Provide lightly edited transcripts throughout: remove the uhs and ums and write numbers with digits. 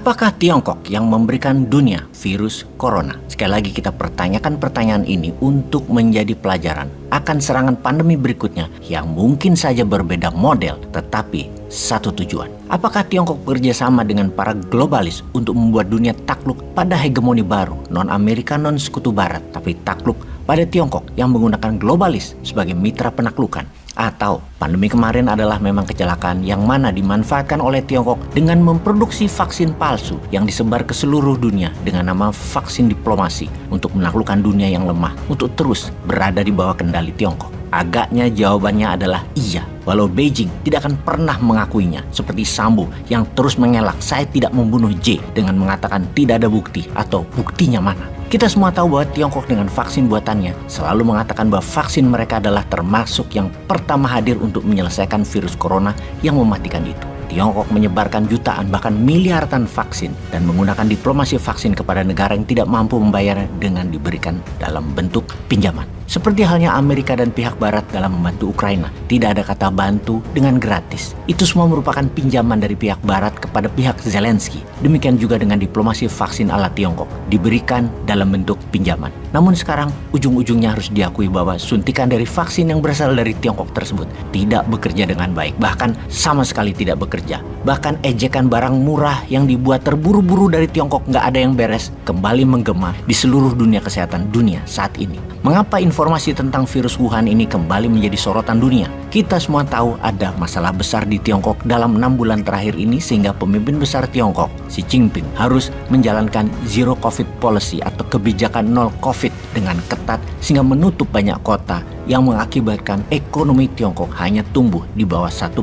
Apakah Tiongkok yang memberikan dunia virus corona? Sekali lagi kita pertanyakan pertanyaan ini untuk menjadi pelajaran akan serangan pandemi berikutnya yang mungkin saja berbeda model tetapi satu tujuan. Apakah Tiongkok bekerjasama dengan para globalis untuk membuat dunia takluk pada hegemoni baru non-Amerika non-sekutu barat tapi takluk pada Tiongkok yang menggunakan globalis sebagai mitra penaklukan? Atau pandemi kemarin adalah memang kecelakaan yang mana dimanfaatkan oleh Tiongkok dengan memproduksi vaksin palsu yang disebar ke seluruh dunia dengan nama vaksin diplomasi untuk menaklukkan dunia yang lemah untuk terus berada di bawah kendali Tiongkok? Agaknya jawabannya adalah iya, walau Beijing tidak akan pernah mengakuinya, seperti Sambo yang terus mengelak saya tidak membunuh J dengan mengatakan tidak ada bukti atau buktinya mana. Kita semua tahu bahwa Tiongkok dengan vaksin buatannya selalu mengatakan bahwa vaksin mereka adalah termasuk yang pertama hadir untuk menyelesaikan virus corona yang mematikan itu. Tiongkok menyebarkan jutaan bahkan miliaran vaksin dan menggunakan diplomasi vaksin kepada negara yang tidak mampu membayarnya dengan diberikan dalam bentuk pinjaman. Seperti halnya Amerika dan pihak barat dalam membantu Ukraina, tidak ada kata bantu dengan gratis. Itu semua merupakan pinjaman dari pihak barat kepada pihak Zelensky. Demikian juga dengan diplomasi vaksin ala Tiongkok, diberikan dalam bentuk pinjaman. Namun sekarang ujung-ujungnya harus diakui bahwa suntikan dari vaksin yang berasal dari Tiongkok tersebut tidak bekerja dengan baik, bahkan sama sekali tidak bekerja. Bahkan ejekan barang murah yang dibuat terburu-buru dari Tiongkok nggak ada yang beres kembali menggema di seluruh dunia kesehatan dunia saat ini. Mengapa informasi tentang virus Wuhan ini kembali menjadi sorotan dunia? Kita semua tahu ada masalah besar di Tiongkok dalam 6 bulan terakhir ini sehingga pemimpin besar Tiongkok, Xi Jinping, harus menjalankan zero covid policy atau kebijakan nol covid dengan ketat sehingga menutup banyak kota yang mengakibatkan ekonomi Tiongkok hanya tumbuh di bawah 1%,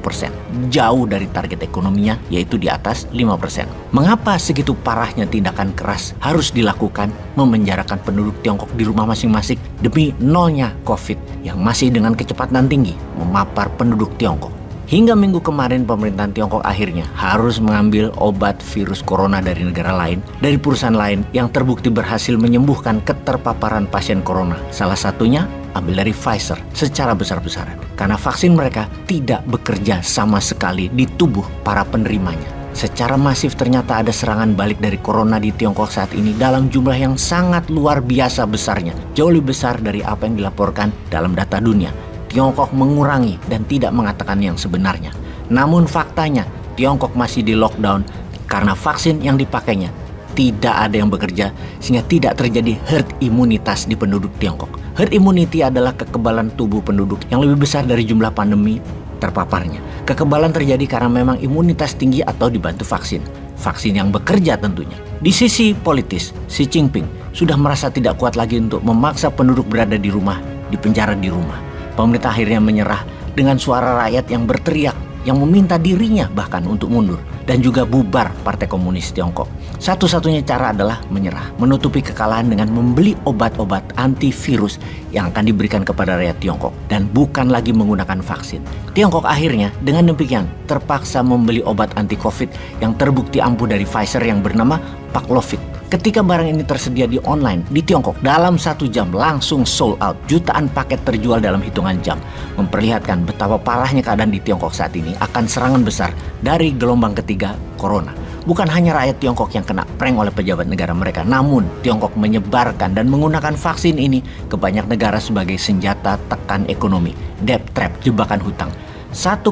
jauh dari target ekonominya yaitu di atas 5%. Mengapa segitu parahnya tindakan keras harus dilakukan memenjarakan penduduk Tiongkok di rumah masing-masing demi nolnya COVID yang masih dengan kecepatan tinggi memapar penduduk Tiongkok? Hingga minggu kemarin pemerintahan Tiongkok akhirnya harus mengambil obat virus corona dari negara lain, dari perusahaan lain yang terbukti berhasil menyembuhkan keterpaparan pasien corona. Salah satunya ambil dari Pfizer secara besar-besaran. Karena vaksin mereka tidak bekerja sama sekali di tubuh para penerimanya. Secara masif ternyata ada serangan balik dari corona di Tiongkok saat ini dalam jumlah yang sangat luar biasa besarnya. Jauh lebih besar dari apa yang dilaporkan dalam data dunia. Tiongkok mengurangi dan tidak mengatakan yang sebenarnya. Namun faktanya Tiongkok masih di lockdown karena vaksin yang dipakainya tidak ada yang bekerja sehingga tidak terjadi herd imunitas di penduduk Tiongkok. Herd immunity adalah kekebalan tubuh penduduk yang lebih besar dari jumlah pandemi terpaparnya. Kekebalan terjadi karena memang imunitas tinggi atau dibantu vaksin. Vaksin yang bekerja tentunya. Di sisi politis, Xi Jinping sudah merasa tidak kuat lagi untuk memaksa penduduk berada di rumah, di penjara di rumah. Pemerintah akhirnya menyerah dengan suara rakyat yang berteriak, yang meminta dirinya bahkan untuk mundur dan juga bubar Partai Komunis Tiongkok. Satu-satunya cara adalah menyerah, menutupi kekalahan dengan membeli obat-obat antivirus yang akan diberikan kepada rakyat Tiongkok dan bukan lagi menggunakan vaksin. Tiongkok akhirnya dengan demikian terpaksa membeli obat anti-COVID yang terbukti ampuh dari Pfizer yang bernama Paxlovid. Ketika barang ini tersedia di online di Tiongkok, dalam 1 jam langsung sold out. Jutaan paket terjual dalam hitungan jam. Memperlihatkan betapa parahnya keadaan di Tiongkok saat ini akan serangan besar dari gelombang ketiga corona. Bukan hanya rakyat Tiongkok yang kena prank oleh pejabat negara mereka, namun Tiongkok menyebarkan dan menggunakan vaksin ini ke banyak negara sebagai senjata tekan ekonomi. Debt trap, jebakan hutang. 1,8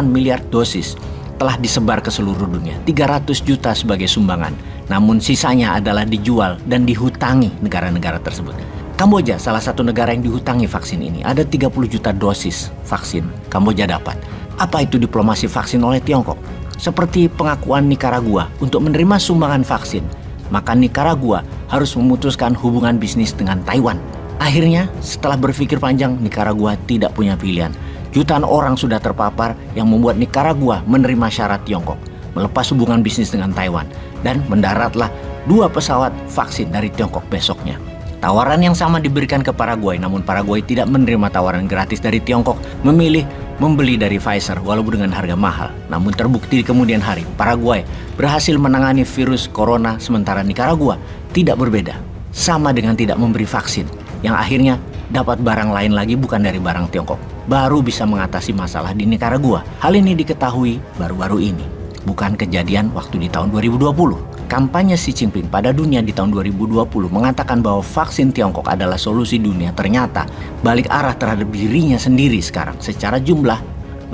miliar dosis telah disebar ke seluruh dunia, 300 juta sebagai sumbangan. Namun sisanya adalah dijual dan dihutangi negara-negara tersebut. Kamboja salah satu negara yang dihutangi vaksin ini. Ada 30 juta dosis vaksin Kamboja dapat. Apa itu diplomasi vaksin oleh Tiongkok? Seperti pengakuan Nicaragua untuk menerima sumbangan vaksin, maka Nicaragua harus memutuskan hubungan bisnis dengan Taiwan. Akhirnya setelah berpikir panjang, Nicaragua tidak punya pilihan. Jutaan orang sudah terpapar yang membuat Nicaragua menerima syarat Tiongkok, melepas hubungan bisnis dengan Taiwan, dan mendaratlah 2 pesawat vaksin dari Tiongkok besoknya. Tawaran yang sama diberikan ke Paraguay, namun Paraguay tidak menerima tawaran gratis dari Tiongkok, memilih membeli dari Pfizer walaupun dengan harga mahal. Namun terbukti di kemudian hari, Paraguay berhasil menangani virus corona sementara Nicaragua tidak berbeda, sama dengan tidak memberi vaksin, yang akhirnya dapat barang lain lagi bukan dari barang Tiongkok, baru bisa mengatasi masalah di Nicaragua. Hal ini diketahui baru-baru ini. bukan kejadian waktu di tahun 2020. Kampanye Xi Jinping pada dunia di tahun 2020 mengatakan bahwa vaksin Tiongkok adalah solusi dunia, ternyata balik arah terhadap dirinya sendiri sekarang. Secara jumlah,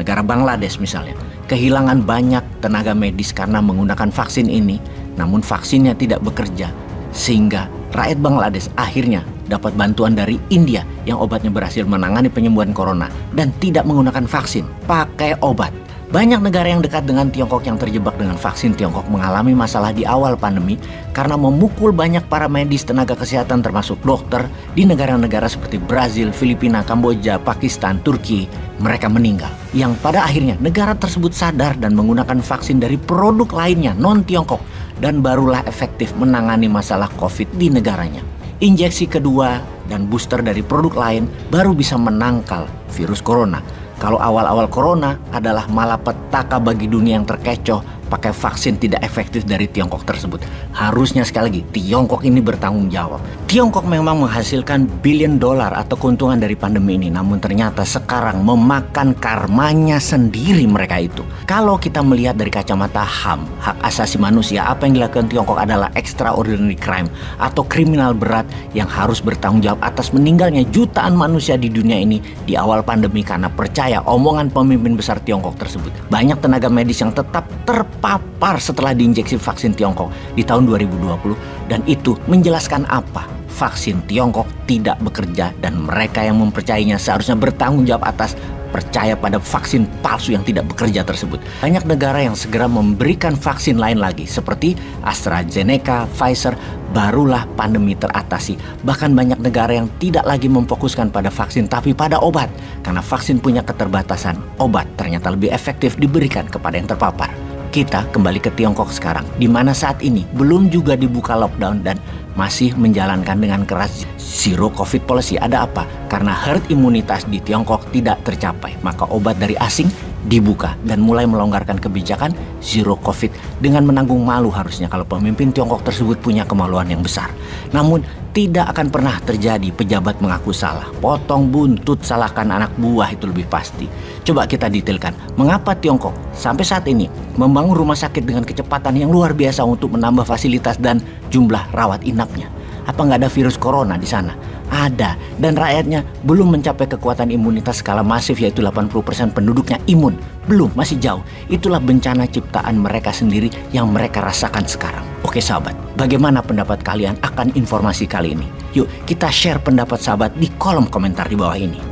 negara Bangladesh misalnya, kehilangan banyak tenaga medis karena menggunakan vaksin ini, namun vaksinnya tidak bekerja, sehingga rakyat Bangladesh akhirnya dapat bantuan dari India yang obatnya berhasil menangani penyembuhan corona dan tidak menggunakan vaksin, pakai obat. Banyak negara yang dekat dengan Tiongkok yang terjebak dengan vaksin Tiongkok mengalami masalah di awal pandemi karena memukul banyak para medis, tenaga kesehatan termasuk dokter di negara-negara seperti Brazil, Filipina, Kamboja, Pakistan, Turki. Mereka meninggal. Yang pada akhirnya negara tersebut sadar dan menggunakan vaksin dari produk lainnya non-Tiongkok dan barulah efektif menangani masalah COVID di negaranya. Injeksi kedua dan booster dari produk lain baru bisa menangkal virus corona. Kalau awal-awal corona adalah malapetaka bagi dunia yang terkecoh pakai vaksin tidak efektif dari Tiongkok tersebut. Harusnya sekali lagi Tiongkok ini bertanggung jawab. Tiongkok memang menghasilkan billion dollar atau keuntungan dari pandemi ini, namun ternyata sekarang memakan karmanya sendiri mereka itu. Kalau kita melihat dari kacamata HAM, hak asasi manusia, apa yang dilakukan Tiongkok adalah extraordinary crime atau kriminal berat yang harus bertanggung jawab atas meninggalnya jutaan manusia di dunia ini di awal pandemi karena percaya omongan pemimpin besar Tiongkok tersebut. Banyak tenaga medis yang tetap terpapar setelah diinjeksi vaksin Tiongkok di tahun 2020 dan itu menjelaskan apa? Vaksin Tiongkok tidak bekerja dan mereka yang mempercayainya seharusnya bertanggung jawab atas percaya pada vaksin palsu yang tidak bekerja tersebut. Banyak negara yang segera memberikan vaksin lain lagi seperti AstraZeneca, Pfizer, barulah pandemi teratasi. Bahkan banyak negara yang tidak lagi memfokuskan pada vaksin tapi pada obat. Karena vaksin punya keterbatasan, obat ternyata lebih efektif diberikan kepada yang terpapar. Kita kembali ke Tiongkok sekarang, di mana saat ini belum juga dibuka lockdown dan masih menjalankan dengan keras zero covid policy. Ada apa? Karena herd imunitas di Tiongkok tidak tercapai, maka obat dari asing dibuka dan mulai melonggarkan kebijakan zero covid dengan menanggung malu harusnya kalau pemimpin Tiongkok tersebut punya kemaluan yang besar. Namun tidak akan pernah terjadi pejabat mengaku salah, potong buntut salahkan anak buah, itu lebih pasti. Coba kita detailkan mengapa Tiongkok sampai saat ini membangun rumah sakit dengan kecepatan yang luar biasa untuk menambah fasilitas dan jumlah rawat inapnya. Apa nggak ada virus corona di sana? Ada, dan rakyatnya belum mencapai kekuatan imunitas skala masif yaitu 80% penduduknya imun. Belum, masih jauh. Itulah bencana ciptaan mereka sendiri yang mereka rasakan sekarang. Oke sahabat, bagaimana pendapat kalian akan informasi kali ini? Yuk kita share pendapat sahabat di kolom komentar di bawah ini.